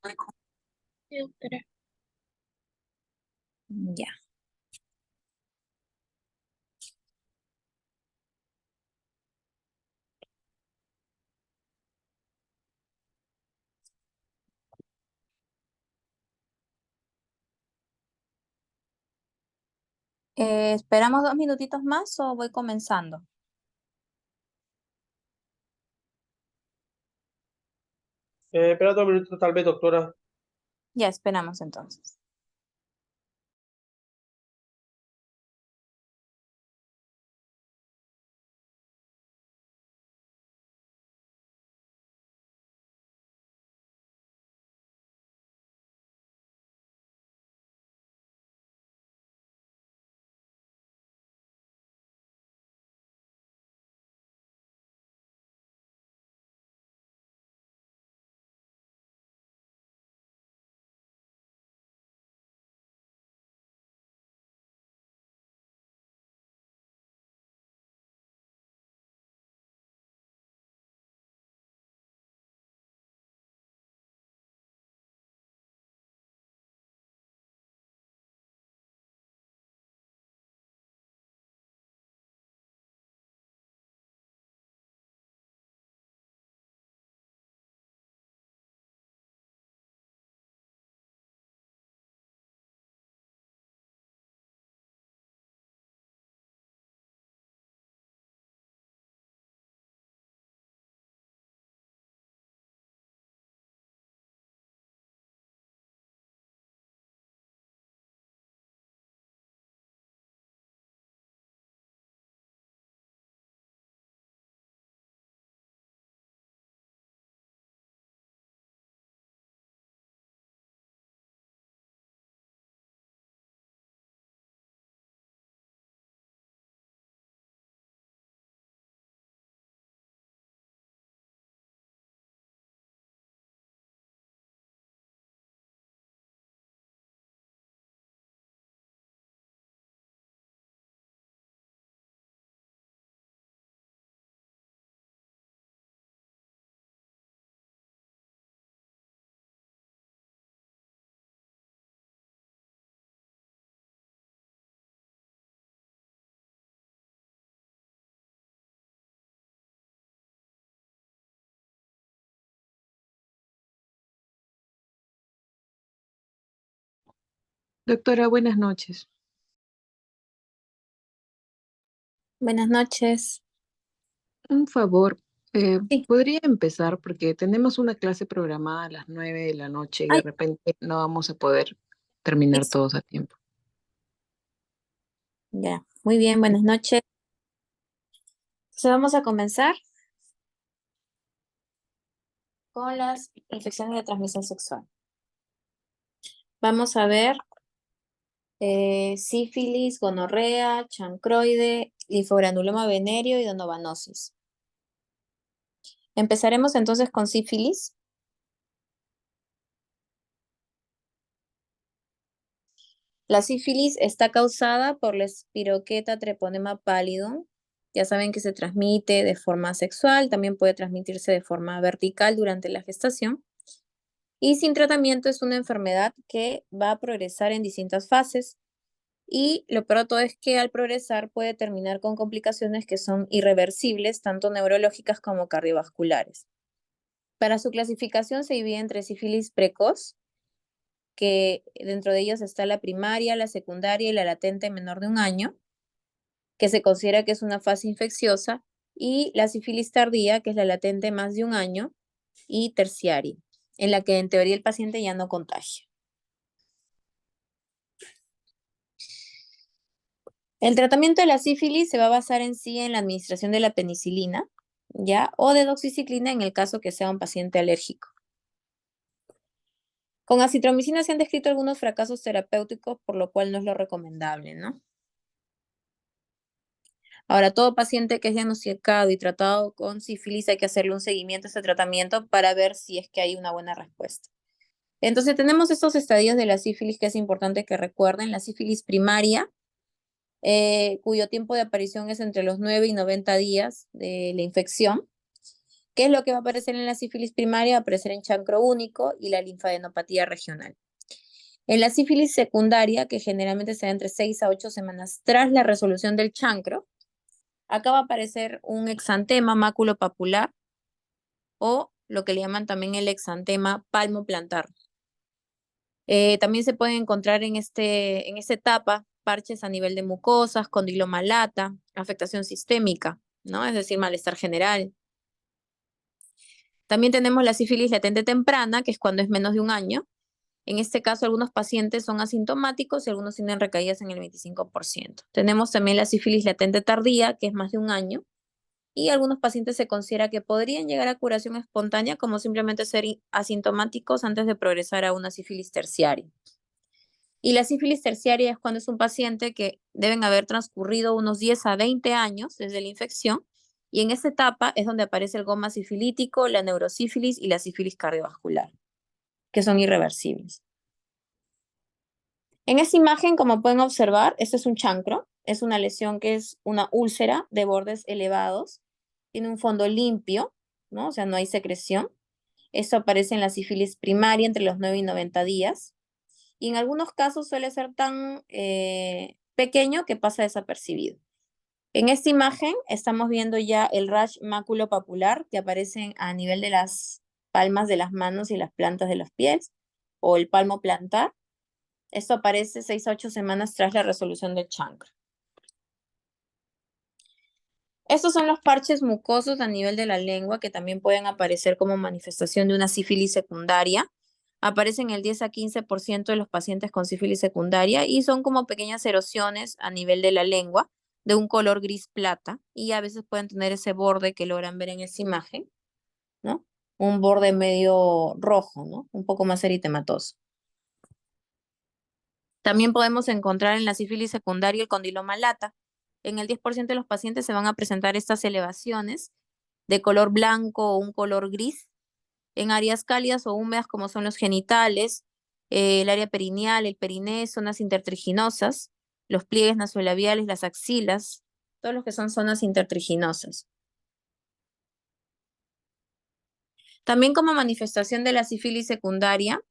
Sí, doctora. Ya. ¿Esperamos 2 minutitos más o voy comenzando? Espera 2 minutos tal vez, doctora. Ya, esperamos entonces. Doctora, buenas noches. Buenas noches. Un favor, Sí. ¿podría empezar? Porque tenemos una clase programada a las 9 de la noche y de Ay, repente no vamos a poder terminar sí. todos a tiempo. Ya. Muy bien, buenas noches. Entonces vamos a comenzar con las infecciones de transmisión sexual. Vamos a ver sífilis, gonorrea, chancroide, linfogranuloma venéreo y donovanosis. Empezaremos entonces con sífilis. La sífilis está causada por la Spirocheta treponema pallidum. Ya saben que se transmite de forma sexual, también puede transmitirse de forma vertical durante la gestación. Y sin tratamiento es una enfermedad que va a progresar en distintas fases. Y lo peor de todo es que al progresar puede terminar con complicaciones que son irreversibles, tanto neurológicas como cardiovasculares. Para su clasificación se divide entre sífilis precoz, que dentro de ellos está la primaria, la secundaria y la latente menor de 1 año, que se considera que es una fase infecciosa, y la sífilis tardía, que es la latente más de 1 año, y terciaria, en la que en teoría el paciente ya no contagia. El tratamiento de la sífilis se va a basar en sí en la administración de la penicilina, ¿ya? O de doxiciclina en el caso que sea un paciente alérgico. Con acitromicina se han descrito algunos fracasos terapéuticos, por lo cual no es lo recomendable, ¿no? Ahora, todo paciente que es diagnosticado y tratado con sífilis hay que hacerle un seguimiento a ese tratamiento para ver si es que hay una buena respuesta. Entonces, tenemos estos estadios de la sífilis que es importante que recuerden. La sífilis primaria, cuyo tiempo de aparición es entre los 9 y 90 días de la infección. ¿Qué es lo que va a aparecer en la sífilis primaria? Va a aparecer en chancro único y la linfadenopatía regional. En la sífilis secundaria, que generalmente se da entre 6 a 8 semanas tras la resolución del chancro, acá va a aparecer un exantema maculopapular o lo que le llaman también el exantema palmoplantar. También se pueden encontrar en esta etapa parches a nivel de mucosas, condiloma lata, afectación sistémica, ¿no? Es decir, malestar general. También tenemos la sífilis latente temprana, que es cuando es menos de un año. En este caso, algunos pacientes son asintomáticos y algunos tienen recaídas en el 25%. Tenemos también la sífilis latente tardía, que es más de un año, y algunos pacientes se considera que podrían llegar a curación espontánea como simplemente ser asintomáticos antes de progresar a una sífilis terciaria. Y la sífilis terciaria es cuando es un paciente que deben haber transcurrido unos 10 a 20 años desde la infección, y en esta etapa es donde aparece el goma sifilítico, la neurosífilis y la sífilis cardiovascular, que son irreversibles. En esta imagen, como pueden observar, este es un chancro, es una lesión que es una úlcera de bordes elevados, tiene un fondo limpio, ¿no? O sea, no hay secreción. Esto aparece en la sífilis primaria entre los 9 y 90 días. Y en algunos casos suele ser tan pequeño que pasa desapercibido. En esta imagen estamos viendo ya el rash maculopapular que aparece a nivel de las palmas de las manos y las plantas de los pies, o el palmo plantar. Esto aparece 6 a 8 semanas tras la resolución del chancro. Estos son los parches mucosos a nivel de la lengua que también pueden aparecer como manifestación de una sífilis secundaria. Aparecen el 10 a 15% de los pacientes con sífilis secundaria y son como pequeñas erosiones a nivel de la lengua de un color gris plata, y a veces pueden tener ese borde que logran ver en esta imagen, ¿no? Un borde medio rojo, ¿no? Un poco más eritematoso. También podemos encontrar en la sífilis secundaria el condiloma lata. En el 10% de los pacientes se van a presentar estas elevaciones de color blanco o un color gris en áreas cálidas o húmedas como son los genitales, el área perineal, el periné, zonas intertriginosas, los pliegues nasolabiales, las axilas, todos los que son zonas intertriginosas. También como manifestación de la sífilis secundaria,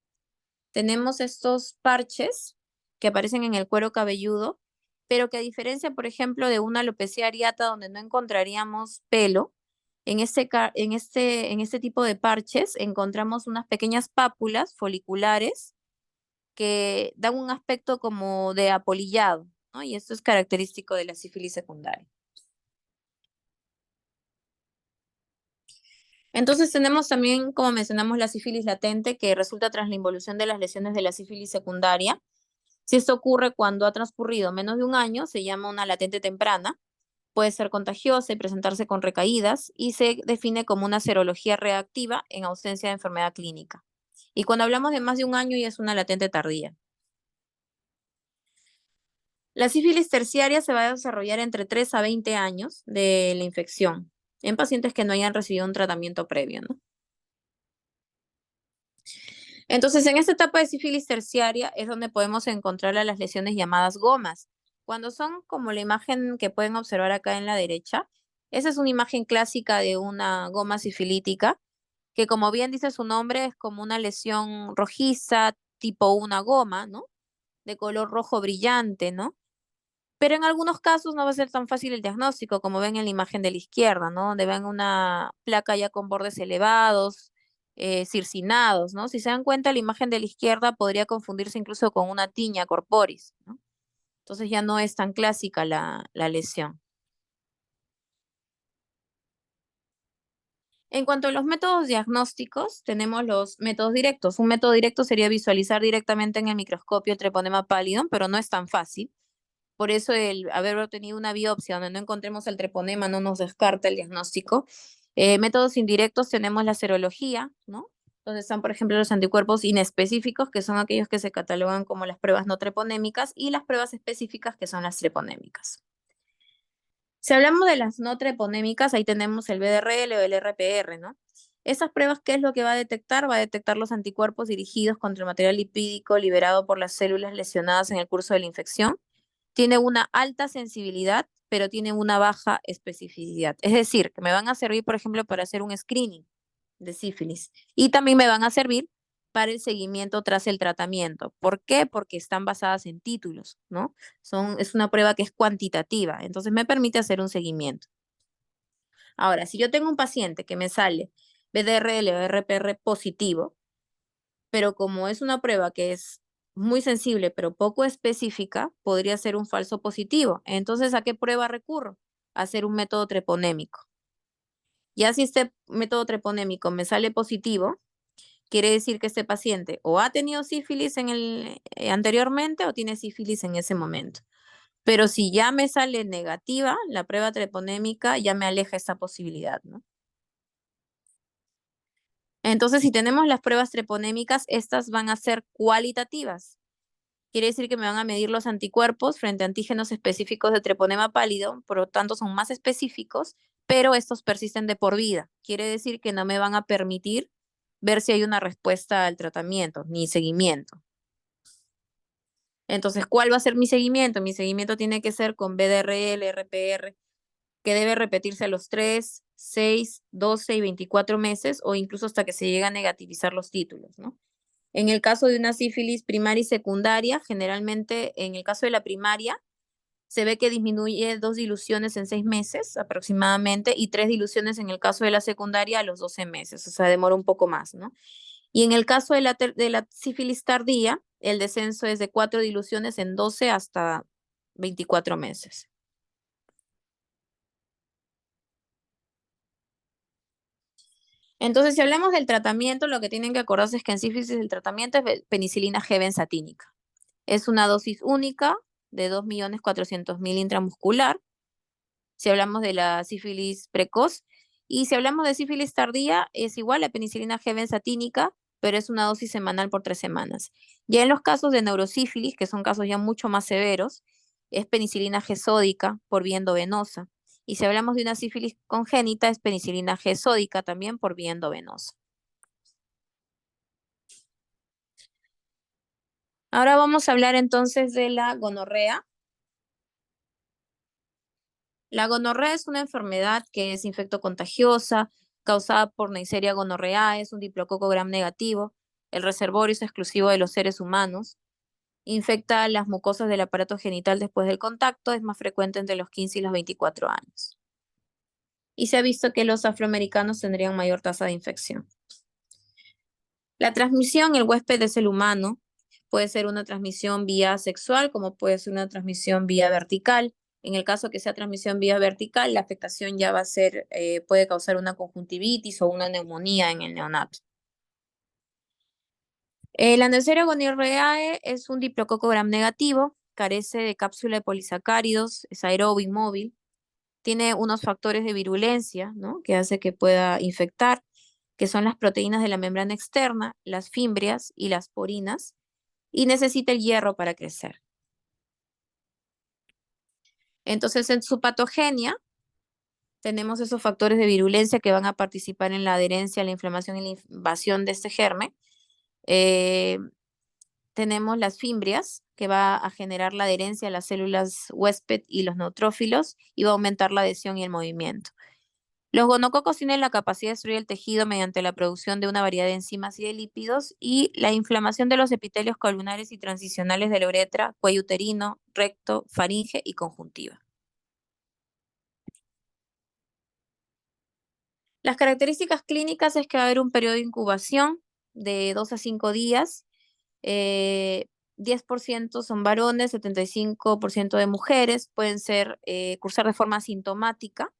tenemos estos parches que aparecen en el cuero cabelludo, pero que a diferencia, por ejemplo, de una alopecia areata donde no encontraríamos pelo, en este tipo de parches encontramos unas pequeñas pápulas foliculares que dan un aspecto como de apolillado, ¿no? Y esto es característico de la sífilis secundaria. Entonces tenemos también, como mencionamos, la sífilis latente, que resulta tras la involución de las lesiones de la sífilis secundaria. Si esto ocurre cuando ha transcurrido menos de un año, se llama una latente temprana. Puede ser contagiosa y presentarse con recaídas, y se define como una serología reactiva en ausencia de enfermedad clínica. Y cuando hablamos de más de un año ya es una latente tardía. La sífilis terciaria se va a desarrollar entre 3 a 20 años de la infección en pacientes que no hayan recibido un tratamiento previo, ¿no? Entonces, en esta etapa de sífilis terciaria es donde podemos encontrar a las lesiones llamadas gomas. Cuando son como la imagen que pueden observar acá en la derecha, esa es una imagen clásica de una goma sifilítica, que como bien dice su nombre, es como una lesión rojiza, tipo una goma, ¿no? De color rojo brillante, ¿no? Pero en algunos casos no va a ser tan fácil el diagnóstico, como ven en la imagen de la izquierda, ¿no? Donde ven una placa ya con bordes elevados, circinados, ¿no? Si se dan cuenta, la imagen de la izquierda podría confundirse incluso con una tiña corporis, ¿no? Entonces ya no es tan clásica la lesión. En cuanto a los métodos diagnósticos, tenemos los métodos directos. Un método directo sería visualizar directamente en el microscopio el treponema pálido, pero no es tan fácil. Por eso el haber obtenido una biopsia donde no encontremos el treponema no nos descarta el diagnóstico. Métodos indirectos tenemos la serología, ¿no? Donde están, por ejemplo, los anticuerpos inespecíficos, que son aquellos que se catalogan como las pruebas no treponémicas, y las pruebas específicas, que son las treponémicas. Si hablamos de las no treponémicas, ahí tenemos el BDRL o el RPR, ¿no? Esas pruebas, ¿qué es lo que va a detectar? Va a detectar los anticuerpos dirigidos contra el material lipídico liberado por las células lesionadas en el curso de la infección. tiene una alta sensibilidad, pero tiene una baja especificidad. Es decir, que me van a servir, por ejemplo, para hacer un screening de sífilis y también me van a servir para el seguimiento tras el tratamiento. ¿Por qué? Porque están basadas en títulos, ¿no? Es una prueba que es cuantitativa, entonces me permite hacer un seguimiento. Ahora, si yo tengo un paciente que me sale BDRL o RPR positivo, pero como es una prueba que es muy sensible pero poco específica, podría ser un falso positivo. Entonces, ¿a qué prueba recurro? A hacer un método treponémico. Ya si este método treponémico me sale positivo, quiere decir que este paciente o ha tenido sífilis anteriormente o tiene sífilis en ese momento. Pero si ya me sale negativa, la prueba treponémica ya me aleja esta posibilidad, ¿no? Entonces, si tenemos las pruebas treponémicas, estas van a ser cualitativas. Quiere decir que me van a medir los anticuerpos frente a antígenos específicos de treponema pálido, por lo tanto son más específicos, pero estos persisten de por vida. Quiere decir que no me van a permitir ver si hay una respuesta al tratamiento, ni seguimiento. Entonces, ¿cuál va a ser mi seguimiento? Mi seguimiento tiene que ser con BDRL, RPR, que debe repetirse a los 3, 6, 12 y 24 meses o incluso hasta que se llegue a negativizar los títulos, ¿no? En el caso de una sífilis primaria y secundaria, generalmente en el caso de la primaria, se ve que disminuye 2 diluciones en 6 meses aproximadamente y 3 diluciones en el caso de la secundaria a los 12 meses, o sea, demora un poco más, ¿no? Y en el caso de la sífilis tardía, el descenso es de 4 diluciones en 12 hasta 24 meses. Entonces, si hablamos del tratamiento, lo que tienen que acordarse es que en sífilis el tratamiento es penicilina G benzatínica. Es una dosis única de 2.400.000 intramuscular, si hablamos de la sífilis precoz. Y si hablamos de sífilis tardía, es igual a penicilina G benzatínica, pero es una dosis semanal por 3 semanas. Ya en los casos de neurosífilis, que son casos ya mucho más severos, es penicilina G sódica por vía endovenosa. Y si hablamos de una sífilis congénita, es penicilina G sódica también por vía endovenosa. Ahora vamos a hablar entonces de la gonorrea. La gonorrea es una enfermedad que es infectocontagiosa, causada por Neisseria gonorrhoeae, es un diplococo gram negativo. El reservorio es exclusivo de los seres humanos. Infecta las mucosas del aparato genital después del contacto, es más frecuente entre los 15 y los 24 años. Y se ha visto que los afroamericanos tendrían mayor tasa de infección. La transmisión, el huésped es el humano. Puede ser una transmisión vía sexual, como puede ser una transmisión vía vertical. En el caso que sea transmisión vía vertical, la afectación ya va a ser, puede causar una conjuntivitis o una neumonía en el neonato. La Neisseria gonorrhoeae es un diplococo gram negativo, carece de cápsula de polisacáridos, es aerobio inmóvil, tiene unos factores de virulencia, ¿no?, que hace que pueda infectar, que son las proteínas de la membrana externa, las fimbrias y las porinas, y necesita el hierro para crecer. Entonces, en su patogenia, tenemos esos factores de virulencia que van a participar en la adherencia, la inflamación y la invasión de este germen. Tenemos las fimbrias, que va a generar la adherencia a las células huésped y los neutrófilos, y va a aumentar la adhesión y el movimiento. Los gonococos tienen la capacidad de destruir el tejido mediante la producción de una variedad de enzimas y de lípidos y la inflamación de los epitelios columnares y transicionales de la uretra, cuello uterino, recto, faringe y conjuntiva. Las características clínicas es que va a haber un periodo de incubación de 2 a 5 días. 10% son varones, 75% de mujeres, pueden cursar de forma asintomática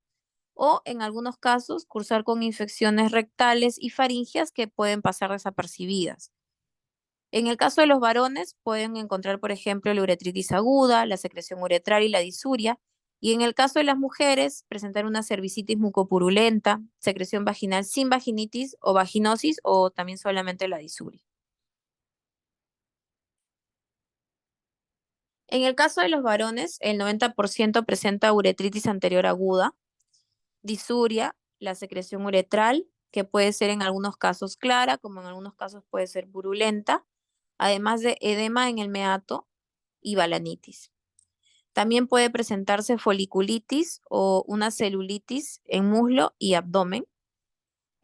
o en algunos casos cursar con infecciones rectales y faringias que pueden pasar desapercibidas. En el caso de los varones pueden encontrar, por ejemplo, la uretritis aguda, la secreción uretral y la disuria. Y en el caso de las mujeres, presentar una cervicitis mucopurulenta, secreción vaginal sin vaginitis o vaginosis o también solamente la disuria. En el caso de los varones, el 90% presenta uretritis anterior aguda, disuria, la secreción uretral, que puede ser en algunos casos clara, como en algunos casos puede ser purulenta, además de edema en el meato y balanitis. También puede presentarse foliculitis o una celulitis en muslo y abdomen,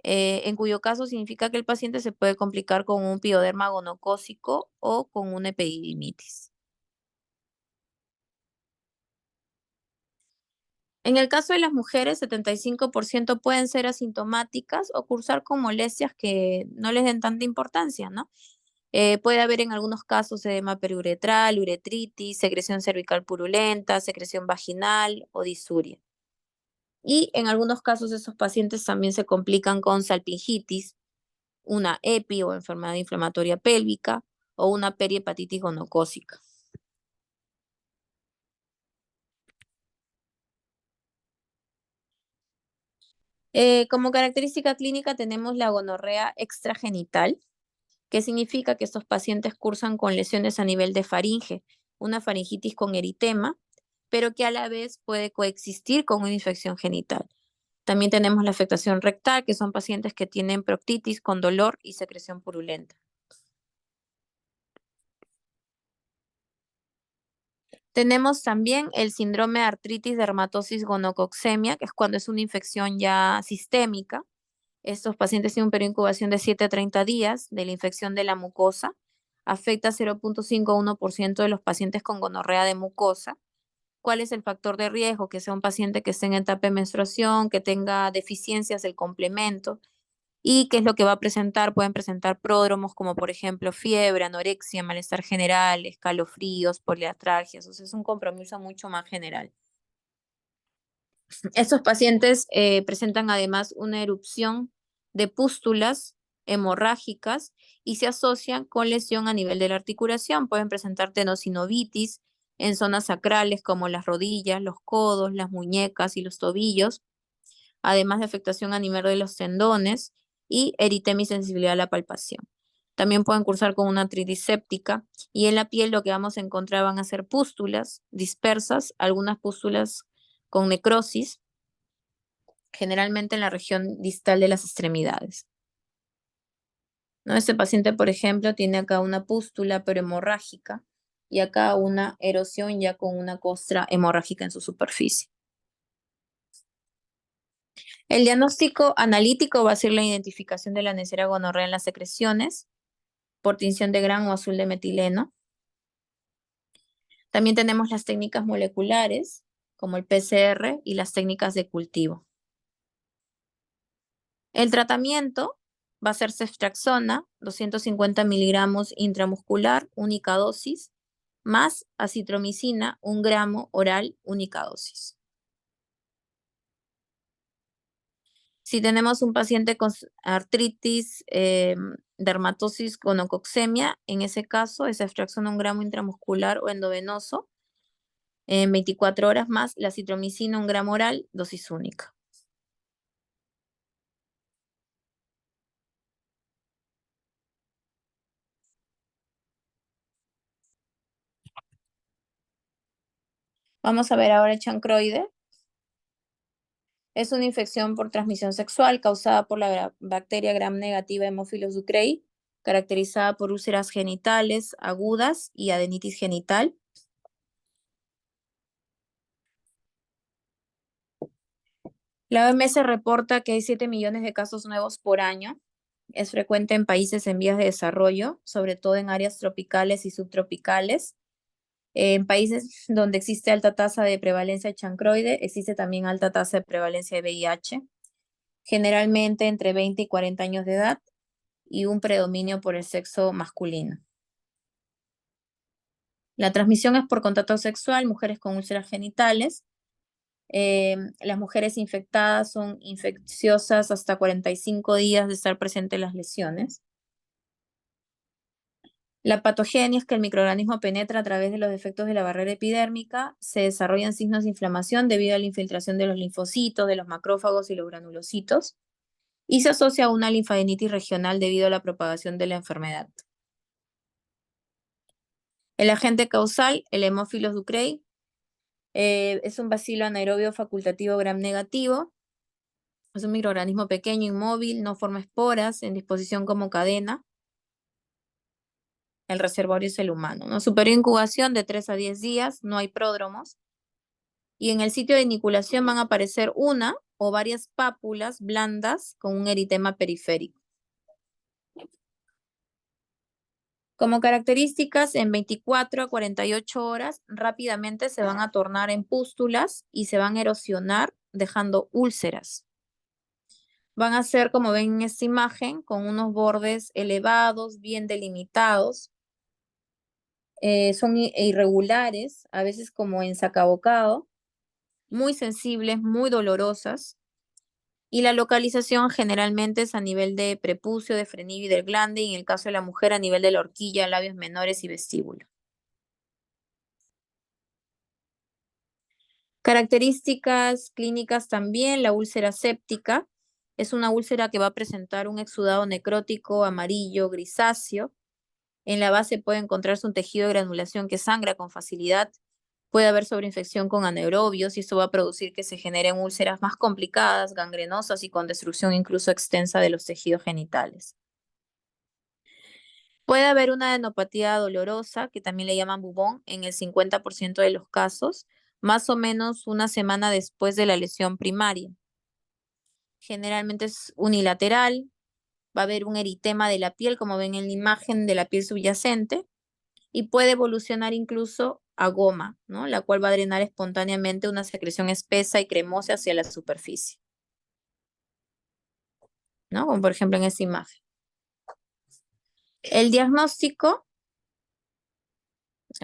en cuyo caso significa que el paciente se puede complicar con un pioderma gonocócico o con una epididimitis. En el caso de las mujeres, 75% pueden ser asintomáticas o cursar con molestias que no les den tanta importancia, ¿no? Puede haber en algunos casos edema periuretral, uretritis, secreción cervical purulenta, secreción vaginal o disuria. Y en algunos casos esos pacientes también se complican con salpingitis, una EPI o enfermedad inflamatoria pélvica o una perihepatitis gonocócica. Como característica clínica tenemos la gonorrea extragenital, que significa que estos pacientes cursan con lesiones a nivel de faringe, una faringitis con eritema, pero que a la vez puede coexistir con una infección genital. También tenemos la afectación rectal, que son pacientes que tienen proctitis con dolor y secreción purulenta. Tenemos también el síndrome de artritis dermatosis gonococcemia, que es cuando es una infección ya sistémica. Estos pacientes tienen un periodo de incubación de 7 a 30 días de la infección de la mucosa. Afecta a 0.51% de los pacientes con gonorrea de mucosa. ¿Cuál es el factor de riesgo? Que sea un paciente que esté en etapa de menstruación, que tenga deficiencias del complemento. ¿Y qué es lo que va a presentar? Pueden presentar pródromos como por ejemplo fiebre, anorexia, malestar general, escalofríos, poliartralgias. O sea, es un compromiso mucho más general. Estos pacientes presentan además una erupción de pústulas hemorrágicas y se asocian con lesión a nivel de la articulación. Pueden presentar tenosinovitis en zonas sacrales como las rodillas, los codos, las muñecas y los tobillos, además de afectación a nivel de los tendones y eritema y sensibilidad a la palpación. También pueden cursar con una artritis séptica y en la piel lo que vamos a encontrar van a ser pústulas dispersas, algunas pústulas con necrosis, generalmente en la región distal de las extremidades. ¿No? Este paciente, por ejemplo, tiene acá una pústula pero hemorrágica y acá una erosión ya con una costra hemorrágica en su superficie. El diagnóstico analítico va a ser la identificación de la Neisseria gonorrea en las secreciones por tinción de gran o azul de metileno. También tenemos las técnicas moleculares, como el PCR y las técnicas de cultivo. El tratamiento va a ser ceftriaxona, 250 miligramos intramuscular, única dosis, más acitromicina, 1 gramo oral, única dosis. Si tenemos un paciente con artritis, dermatosis gonococcemia, en ese caso es ceftriaxona 1 gramo intramuscular o endovenoso, en 24 horas más la acitromicina 1 gramo oral, dosis única. Vamos a ver ahora el chancroide. Es una infección por transmisión sexual causada por la bacteria gram negativa Haemophilus ducreyi, caracterizada por úlceras genitales agudas y adenitis genital. La OMS reporta que hay 7 millones de casos nuevos por año. Es frecuente en países en vías de desarrollo, sobre todo en áreas tropicales y subtropicales. En países donde existe alta tasa de prevalencia de chancroide, existe también alta tasa de prevalencia de VIH, generalmente entre 20 y 40 años de edad, y un predominio por el sexo masculino. La transmisión es por contacto sexual, mujeres con úlceras genitales. Las mujeres infectadas son infecciosas hasta 45 días de estar presentes las lesiones. La patogenia es que el microorganismo penetra a través de los defectos de la barrera epidérmica, se desarrollan signos de inflamación debido a la infiltración de los linfocitos, de los macrófagos y los granulocitos, y se asocia a una linfadenitis regional debido a la propagación de la enfermedad. El agente causal, el Haemophilus ducreyi, es un bacilo anaerobio facultativo gram negativo. Es un microorganismo pequeño, inmóvil, no forma esporas, en disposición como cadena. El reservorio es el humano, ¿no? Su periodo de incubación de 3 a 10 días, no hay pródromos. y en el sitio de iniculación van a aparecer una o varias pápulas blandas con un eritema periférico. Como características, en 24 a 48 horas rápidamente se van a tornar en pústulas y se van a erosionar dejando úlceras. Van a ser, como ven en esta imagen, con unos bordes elevados, bien delimitados. Son irregulares, a veces como ensacabocado, muy sensibles, muy dolorosas. Y la localización generalmente es a nivel de prepucio, de frenillo y del glande, y en el caso de la mujer a nivel de la horquilla, labios menores y vestíbulo. Características clínicas también, la úlcera séptica. Es una úlcera que va a presentar un exudado necrótico amarillo grisáceo. En la base puede encontrarse un tejido de granulación que sangra con facilidad. Puede haber sobreinfección con anaerobios y esto va a producir que se generen úlceras más complicadas, gangrenosas y con destrucción incluso extensa de los tejidos genitales. Puede haber una adenopatía dolorosa, que también le llaman bubón, en el 50% de los casos, más o menos una semana después de la lesión primaria. Generalmente es unilateral, va a haber un eritema de la piel, como ven en la imagen de la piel subyacente, y puede evolucionar incluso a goma, ¿no? La cual va a drenar espontáneamente una secreción espesa y cremosa hacia la superficie, ¿no? Como por ejemplo en esta imagen. El diagnóstico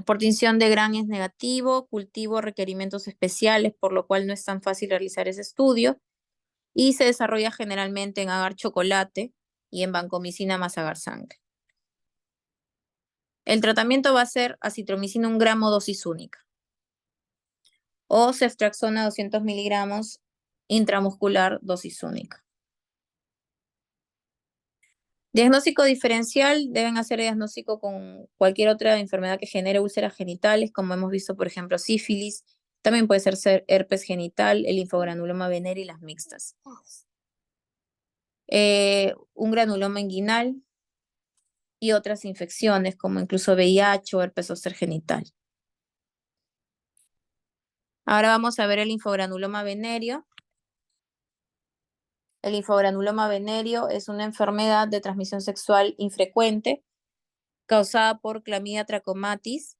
por tinción de Gran es negativo, cultivo requerimientos especiales, por lo cual no es tan fácil realizar ese estudio, y se desarrolla generalmente en agar chocolate y en vancomicina más agar sangre. El tratamiento va a ser acitromicina 1 gramo dosis única o ceftriaxona 200 miligramos intramuscular dosis única. Diagnóstico diferencial, deben hacer diagnóstico con cualquier otra enfermedad que genere úlceras genitales, como hemos visto, por ejemplo, sífilis. También puede ser herpes genital, el linfogranuloma venérea y las mixtas. Un granuloma inguinal y otras infecciones, como incluso VIH o herpes zóster genital. Ahora vamos a ver el linfogranuloma venérea. El linfogranuloma venérea es una enfermedad de transmisión sexual infrecuente causada por Clamidia trachomatis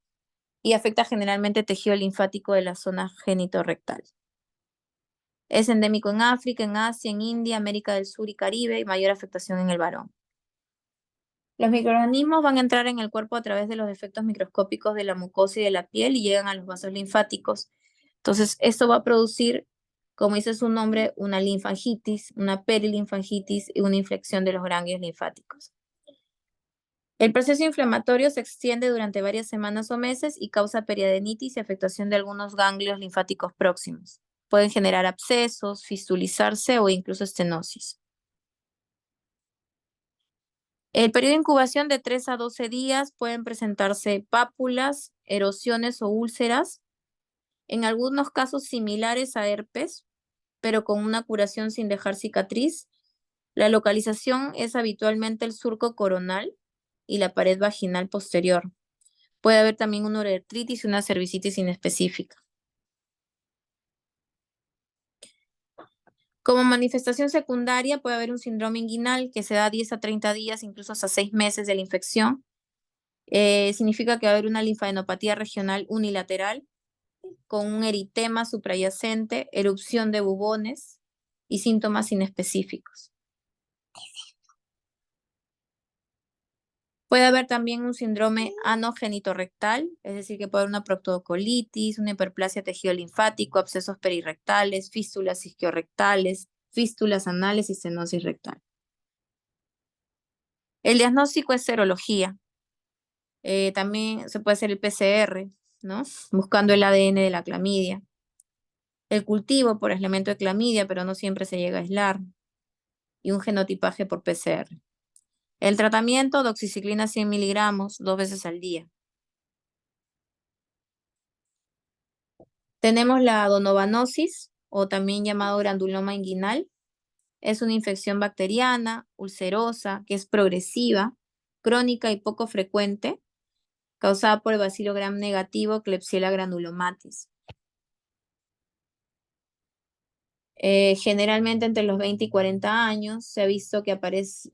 y afecta generalmente tejido linfático de la zona genitorrectal. Es endémico en África, en Asia, en India, América del Sur y Caribe, y mayor afectación en el varón. Los microorganismos van a entrar en el cuerpo a través de los efectos microscópicos de la mucosa y de la piel y llegan a los vasos linfáticos. Entonces, esto va a producir, como dice su nombre, una linfangitis, una perilinfangitis y una infección de los ganglios linfáticos. El proceso inflamatorio se extiende durante varias semanas o meses y causa periadenitis y afectación de algunos ganglios linfáticos próximos. Pueden generar abscesos, fistulizarse o incluso estenosis. El periodo de incubación de 3 a 12 días pueden presentarse pápulas, erosiones o úlceras, en algunos casos similares a herpes, pero con una curación sin dejar cicatriz. La localización es habitualmente el surco coronal y la pared vaginal posterior. Puede haber también una uretritis y una cervicitis inespecífica. Como manifestación secundaria puede haber un síndrome inguinal que se da 10 a 30 días, incluso hasta 6 meses de la infección. Significa que va a haber una linfadenopatía regional unilateral con un eritema suprayacente, erupción de bubones y síntomas inespecíficos. Puede haber también un síndrome anogenitorrectal, es decir, que puede haber una proctocolitis, una hiperplasia tejido linfático, abscesos perirectales, fístulas isquiorrectales, fístulas anales y estenosis rectal. El diagnóstico es serología. También se puede hacer el PCR, ¿no? Buscando el ADN de la clamidia. El cultivo por aislamiento de clamidia, pero no siempre se llega a aislar. Y un genotipaje por PCR. El tratamiento, doxiciclina 100 miligramos 2 veces al día. Tenemos la donovanosis, o también llamado granuloma inguinal. Es una infección bacteriana, ulcerosa, que es progresiva, crónica y poco frecuente, causada por el bacilo gram negativo Klebsiella granulomatis. Generalmente entre los 20 y 40 años se ha visto que aparece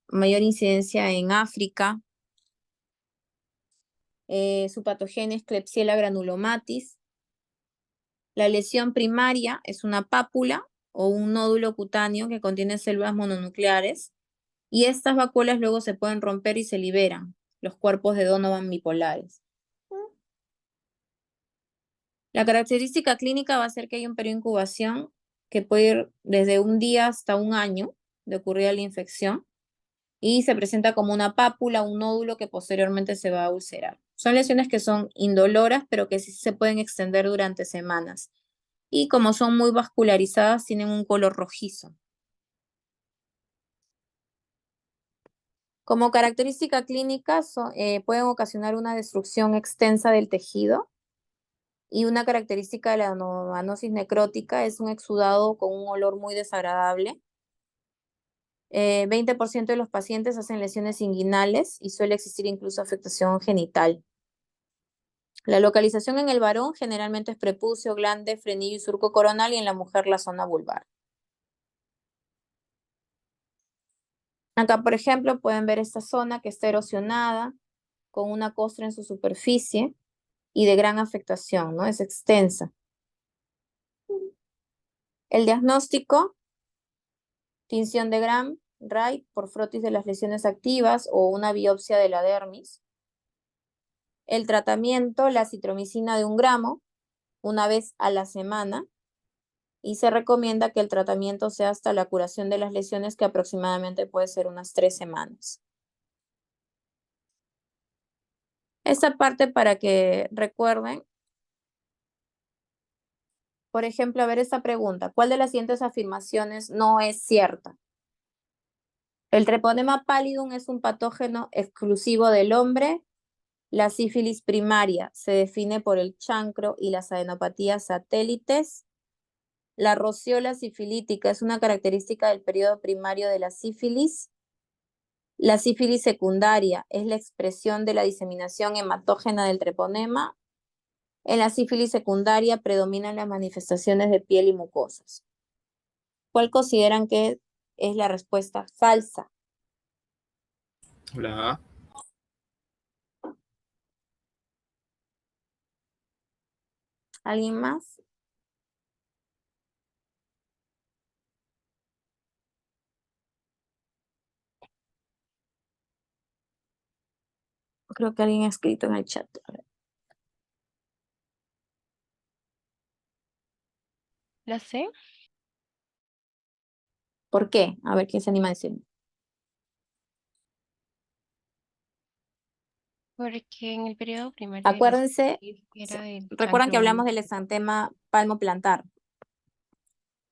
mayor incidencia en África. Su patogenia es Klebsiella granulomatis. La lesión primaria es una pápula o un nódulo cutáneo que contiene células mononucleares, y estas vacuolas luego se pueden romper y se liberan, los cuerpos de Donovan bipolares. La característica clínica va a ser que hay un periodo de incubación que puede ir desde un día hasta un año de ocurrida la infección, y se presenta como una pápula, un nódulo que posteriormente se va a ulcerar. Son lesiones que son indoloras, pero que sí se pueden extender durante semanas. Y como son muy vascularizadas, tienen un color rojizo. Como característica clínica, pueden ocasionar una destrucción extensa del tejido, y una característica de la anovanosis necrótica es un exudado con un olor muy desagradable. 20% de los pacientes hacen lesiones inguinales y suele existir incluso afectación genital. La localización en el varón generalmente es prepucio, glande, frenillo y surco coronal, y en la mujer la zona vulvar. Acá, por ejemplo, pueden ver esta zona que está erosionada, con una costra en su superficie y de gran afectación, ¿no? Es extensa. El diagnóstico: tinción de Gram, Wright, por frotis de las lesiones activas o una biopsia de la dermis. El tratamiento: la acitromicina de 1 gramo, una vez a la semana, y se recomienda que el tratamiento sea hasta la curación de las lesiones, que aproximadamente puede ser unas 3 semanas. Esta parte para que recuerden. Por ejemplo, a ver esta pregunta: ¿cuál de las siguientes afirmaciones no es cierta? El treponema pallidum es un patógeno exclusivo del hombre. La sífilis primaria se define por el chancro y las adenopatías satélites. La rociola sifilítica es una característica del periodo primario de la sífilis. La sífilis secundaria es la expresión de la diseminación hematógena del treponema. En la sífilis secundaria predominan las manifestaciones de piel y mucosas. ¿Cuál consideran que es la respuesta falsa? La A. ¿Alguien más? Creo que alguien ha escrito en el chat. A ver. La C, ¿Por qué? A ver quién se anima a decir. porque en el periodo primario de la Acuérdense, sífilis era el recuerdan que chancro hablamos del único. exantema palmoplantar.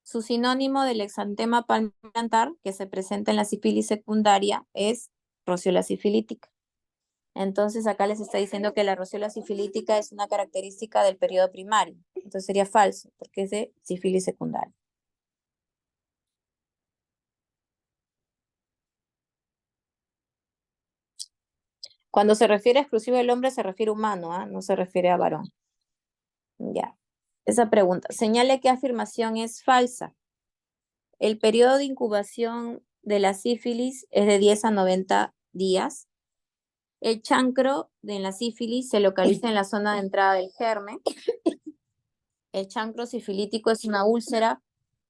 Su sinónimo del exantema palmoplantar, que se presenta en la sífilis secundaria, es rociola sifilítica. Entonces acá les está diciendo que la rociola sifilítica es una característica del periodo primario. Entonces sería falso, porque es de sífilis secundaria. Cuando se refiere a exclusivo del hombre, se refiere humano, ¿ah? No se refiere a varón. Ya. Esa pregunta: señale qué afirmación es falsa. El periodo de incubación de la sífilis es de 10 a 90 días. El chancro de la sífilis se localiza en la zona de entrada del germen. El chancro sifilítico es una úlcera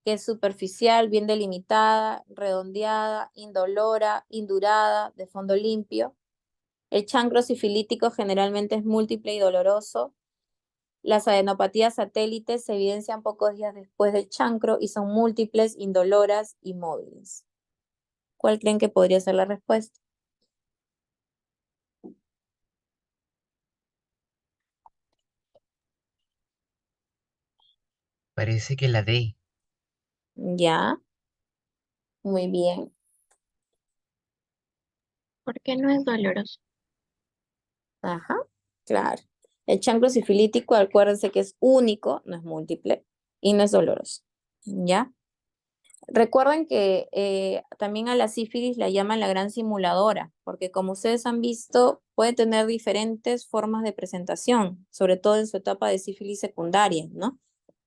que es superficial, bien delimitada, redondeada, indolora, indurada, de fondo limpio. El chancro sifilítico generalmente es múltiple y doloroso. Las adenopatías satélites se evidencian pocos días después del chancro y son múltiples, indoloras y móviles. ¿Cuál creen que podría ser la respuesta? Parece que la D. Ya, muy bien. ¿Por qué no es doloroso? Ajá, claro. El chancro sifilítico, acuérdense que es único, no es múltiple y no es doloroso. ¿Ya? Recuerden que también a la sífilis la llaman la gran simuladora, porque como ustedes han visto, puede tener diferentes formas de presentación, sobre todo en su etapa de sífilis secundaria, ¿no?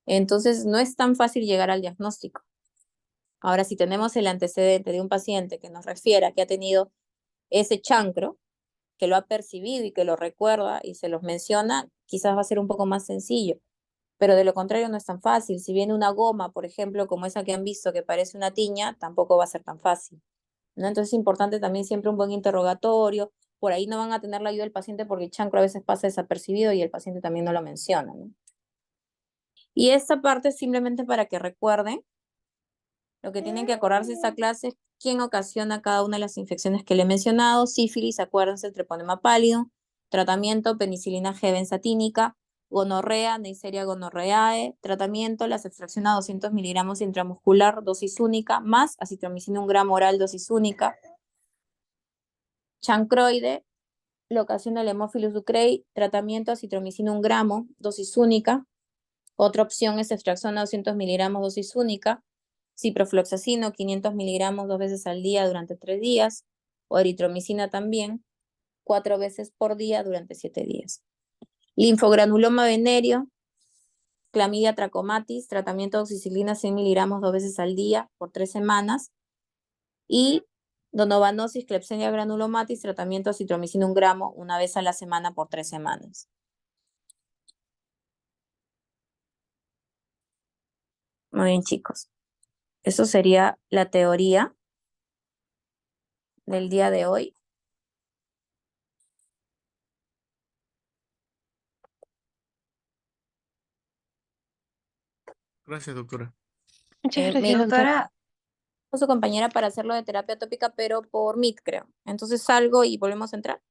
Entonces, no es tan fácil llegar al diagnóstico. Ahora, si tenemos el antecedente de un paciente que nos refiera que ha tenido ese chancro, que lo ha percibido y que lo recuerda y se los menciona, quizás va a ser un poco más sencillo. Pero de lo contrario no es tan fácil. Si viene una goma, por ejemplo, como esa que han visto que parece una tiña, tampoco va a ser tan fácil, ¿no? Entonces es importante también siempre un buen interrogatorio. Por ahí no van a tener la ayuda del paciente porque el chancro a veces pasa desapercibido y el paciente también no lo menciona, ¿no? Y esta parte es simplemente para que recuerden lo que tienen que acordarse de esta clase es quién ocasiona cada una de las infecciones que le he mencionado. Sífilis, acuérdense, el treponema pálido. Tratamiento, penicilina G benzatínica. Gonorrea, Neisseria gonorrheae. Tratamiento, la extracción a 200 miligramos intramuscular, dosis única, más acitromicina 1 gramo oral, dosis única. Chancroide, lo ocasiona el Haemophilus ducreyi. Tratamiento, acitromicina 1 gramo, dosis única. Otra opción es extracción a 200 miligramos, dosis única. Ciprofloxacino, 500 miligramos 2 veces al día durante 3 días, o eritromicina también, 4 veces por día durante 7 días. Linfogranuloma venéreo, clamidia trachomatis, tratamiento de oxicilina 100 miligramos 2 veces al día por 3 semanas, y donovanosis, Klebsiella granulomatis, tratamiento de acitromicina 1 gramo 1 vez a la semana por 3 semanas. Muy bien, chicos. Eso sería la teoría del día de hoy. Gracias, doctora. Muchas Me gracias, dijo doctora. su compañera para hacerlo de terapia tópica, pero por Meet, creo. Entonces salgo y volvemos a entrar.